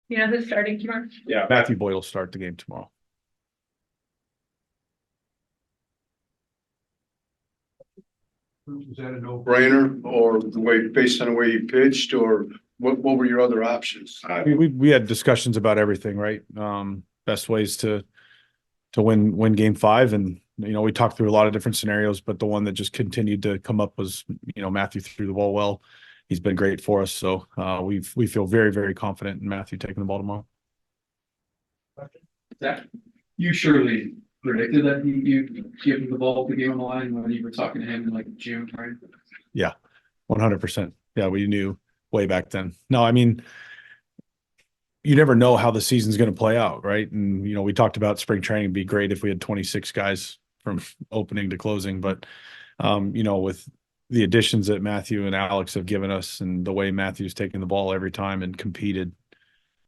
You know who's starting tomorrow? Yeah, Matthew Boyd will start the game tomorrow. Was that a no-brainer, or the way, based on the way he pitched, or what were your other options? We had discussions about everything, right? Best ways to win game 5. And, we talked through a lot of different scenarios, but the one that just continued to come up was, Matthew threw the ball well. He's been great for us. So we feel very, very confident in Matthew taking the ball tomorrow. Zach, you surely predicted that you'd give him the ball to game on the line when you were talking to him in like June, right? Yeah, 100%. Yeah, we knew way back then. No, I mean, you never know how the season's going to play out, right? And, we talked about spring training. It'd be great if we had 26 guys from opening to closing. But, with the additions that Matthew and Alex have given us and the way Matthew's taken the ball every time and competed,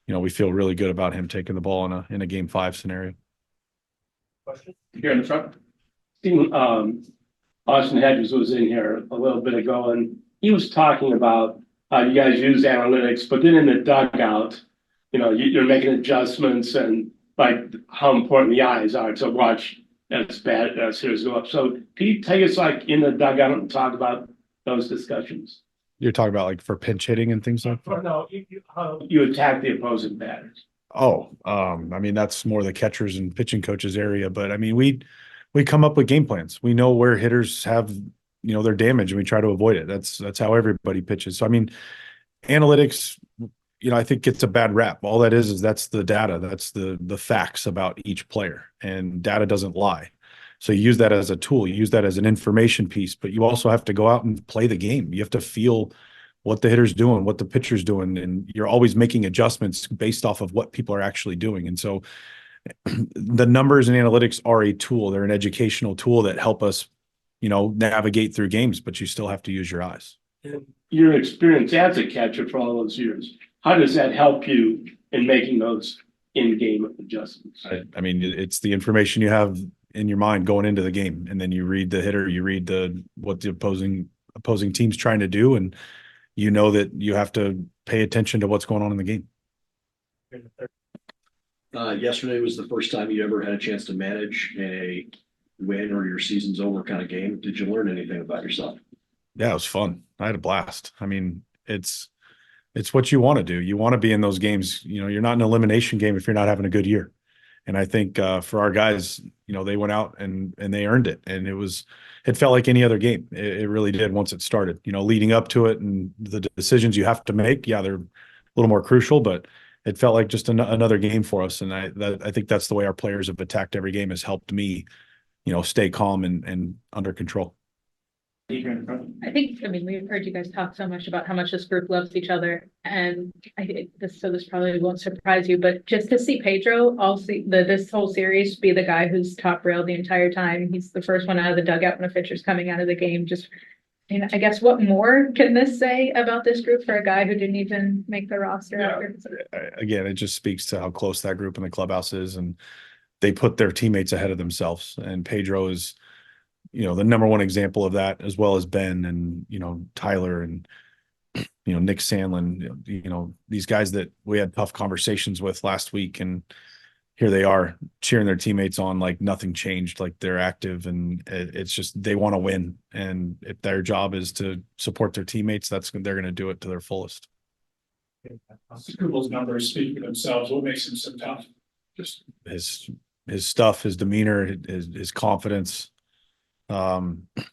we feel really good about him taking the ball in a game 5 scenario. Question here in the front. Austin Hedges was in here a little bit ago, and he was talking about how you guys use analytics, but then in the dugout, you're making adjustments and like how important the eyes are to watch as bad as hitters go up. So can you take us like in the dugout and talk about those discussions? You're talking about like for pinch hitting and things like that? No, how you attack the opposing batters. Oh, I mean, that's more the catchers and pitching coaches area, but I mean, we come up with game plans. We know where hitters have, their damage, and we try to avoid it. That's how everybody pitches. So, I mean, analytics, I think gets a bad rap. All that is that's the data. That's the facts about each player, and data doesn't lie. So you use that as a tool, you use that as an information piece, but you also have to go out and play the game. You have to feel what the hitter's doing, what the pitcher's doing, and you're always making adjustments based off of what people are actually doing. And so the numbers and analytics are a tool. They're an educational tool that help us, navigate through games, but you still have to use your eyes. And your experience as a catcher for all those years, how does that help you in making those in-game adjustments? I mean, it's the information you have in your mind going into the game, and then you read the hitter, you read what the opposing team's trying to do, and that you have to pay attention to what's going on in the game. Yesterday was the first time you ever had a chance to manage a win or your season's over kind of game. Did you learn anything about yourself? Yeah, it was fun. I had a blast. I mean, it's what you want to do. You want to be in those games. You're not an elimination game if you're not having a good year. And I think for our guys, they went out and they earned it. And it felt like any other game. It really did once it started, leading up to it, and the decisions you have to make. Yeah, they're a little more crucial, but it felt like just another game for us. And I think that's the way our players have attacked every game, has helped me, stay calm and under control. I think, we've heard you guys talk so much about how much this group loves each other, and this probably won't surprise you, but just to see Pedro this whole series be the guy who's top railed the entire time. He's the first one out of the dugout when a pitcher's coming out of the game. I guess what more can this say about this group for a guy who didn't even make the roster? Yeah. Again, it just speaks to how close that group in the clubhouse is, and they put their teammates ahead of themselves. And Pedro is, the number one example of that, as well as Ben and, Tyler and, Nick Sandlin, these guys that we had tough conversations with last week, and here they are cheering their teammates on like nothing changed, like they're active, and it's just, they want to win. And if their job is to support their teammates, they're going to do it to their fullest. Google's numbers speak for themselves. What makes him so tough? Just his stuff, his demeanor, his confidence.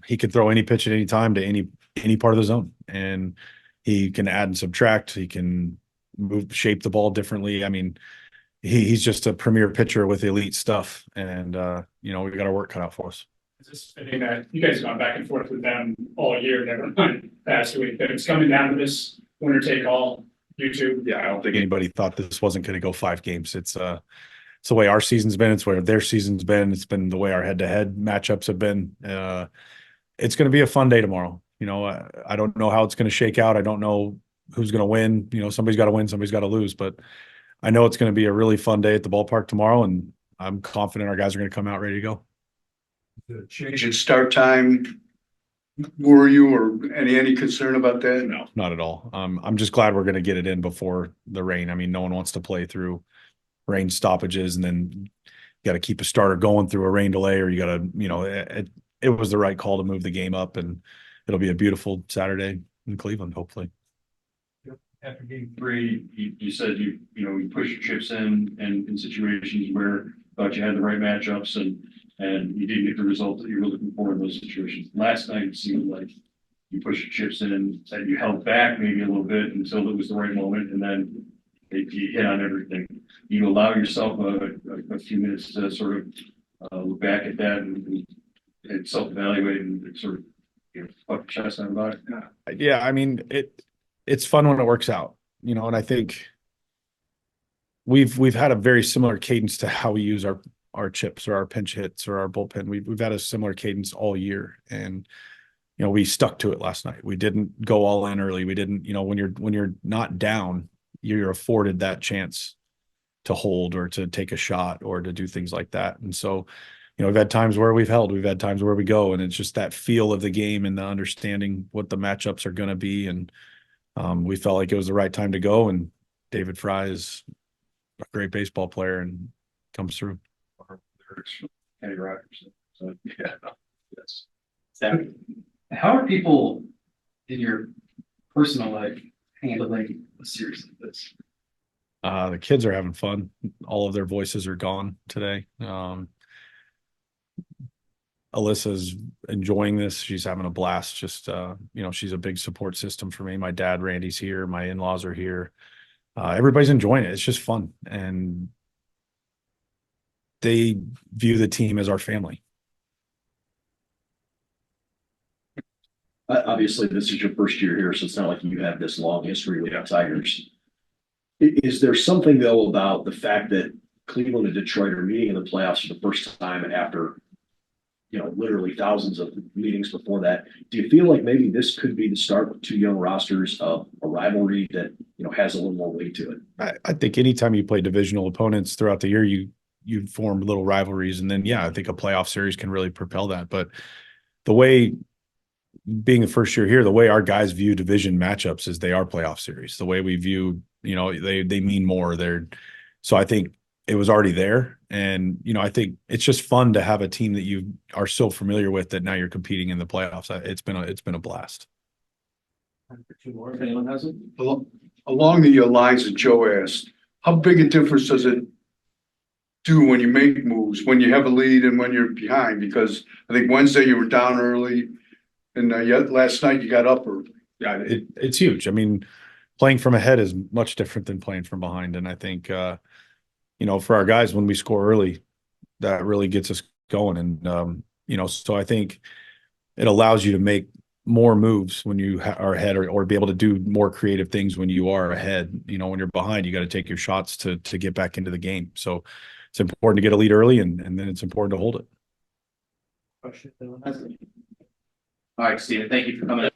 He could throw any pitch at any time to any part of the zone, and he can add and subtract. He can shape the ball differently. I mean, he's just a premier pitcher with elite stuff, and we've got our work cut out for us. Is this fitting that you guys have gone back and forth with them all year, never mind past week, that it's coming down to this winner take all, you two? Yeah, I don't think anybody thought this wasn't going to go 5 games. It's the way our season's been. It's where their season's been. It's been the way our head-to-head matchups have been. It's going to be a fun day tomorrow. I don't know how it's going to shake out. I don't know who's going to win. Somebody's got to win, somebody's got to lose. But I know it's going to be a really fun day at the ballpark tomorrow, and I'm confident our guys are going to come out ready to go. The change in start time Were you or any concern about that? No, not at all. I'm just glad we're going to get it in before the rain. I mean, no one wants to play through rain stoppages and then you got to keep a starter going through a rain delay, or you got to, it was the right call to move the game up, and it'll be a beautiful Saturday in Cleveland, hopefully. After game 3, you said you push your chips in and in situations where thought you had the right matchups and you didn't get the result that you were looking for in those situations. Last night it seemed like you pushed your chips in and you held back maybe a little bit until it was the right moment, and then you hit on everything. You allow yourself a few minutes to sort of look back at that and self-evaluate and sort of fuck your chest out about it. Yeah, I mean, it's fun when it works out, and I think we've had a very similar cadence to how we use our chips or our pinch hits or our bullpen. We've had a similar cadence all year, and we stuck to it last night. We didn't go all in early. We didn't, when you're not down, you're afforded that chance to hold or to take a shot or to do things like that. And so, we've had times where we've held, we've had times where we go, and it's just that feel of the game and the understanding what the matchups are going to be. And we felt like it was the right time to go. And David Fry is a great baseball player and comes through. Kenny Rogers. So yeah, yes. How are people in your personal life handling a series like this? The kids are having fun. All of their voices are gone today. Alyssa's enjoying this. She's having a blast. Just, she's a big support system for me. My dad, Randy's here. My in-laws are here. Everybody's enjoying it. It's just fun. And they view the team as our family. Obviously, this is your first year here, so it's not like you have this long history with the Tigers. Is there something, though, about the fact that Cleveland and Detroit are meeting in the playoffs for the first time after, literally thousands of meetings before that? Do you feel like maybe this could be the start of two young rosters of a rivalry that, has a little more weight to it? I think anytime you play divisional opponents throughout the year, you form little rivalries. And then, I think a playoff series can really propel that. But the way, being the first year here, the way our guys view division matchups is they are playoff series. The way we view, they mean more. So I think it was already there. And, I think it's just fun to have a team that you are so familiar with that now you're competing in the playoffs. It's been a blast. Two more, if anyone has it. Along the lines that Joe asked, how big a difference does it do when you make moves, when you have a lead and when you're behind? Because I think Wednesday you were down early, and last night you got up early. Yeah, it's huge. I mean, playing from ahead is much different than playing from behind. And I think, for our guys, when we score early, that really gets us going. And, so I think it allows you to make more moves when you are ahead, or be able to do more creative things when you are ahead. When you're behind, you got to take your shots to get back into the game. So it's important to get a lead early, and then it's important to hold it. Question, if anyone has it. All right, Steven, thank you for coming.